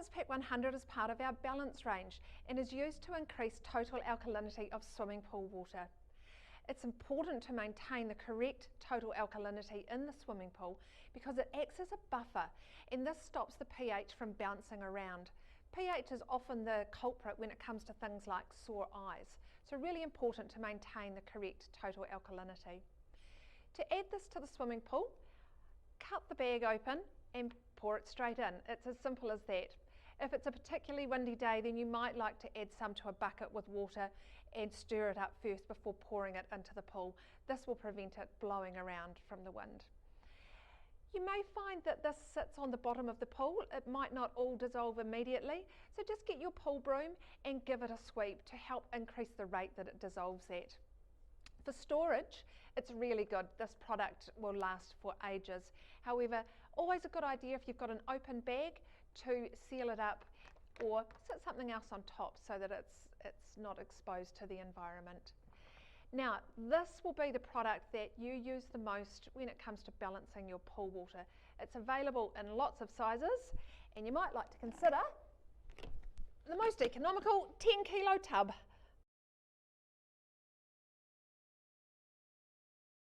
Balance Pak 100 is part of our balance range and is used to increase total alkalinity of swimming pool water. It's important to maintain the correct total alkalinity in the swimming pool because it acts as a buffer, and this stops the pH from bouncing around. pH is often the culprit when it comes to things like sore eyes, so really important to maintain the correct total alkalinity. To add this to the swimming pool, cut the bag open and pour it straight in. It's as simple as that. If it's a particularly windy day, then you might like to add some to a bucket with water and stir it up first before pouring it into the pool. This will prevent it blowing around from the wind. You may find that this sits on the bottom of the pool. It might not all dissolve immediately, so just get your pool broom and give it a sweep to help increase the rate that it dissolves at. For storage, it's really good. This product will last for ages. However, always a good idea if you've got an open bag to seal it up or sit something else on top so that it's not exposed to the environment. Now, this will be the product that you use the most when it comes to balancing your pool water. It's available in lots of sizes, and you might like to consider the most economical 10 kilo tub.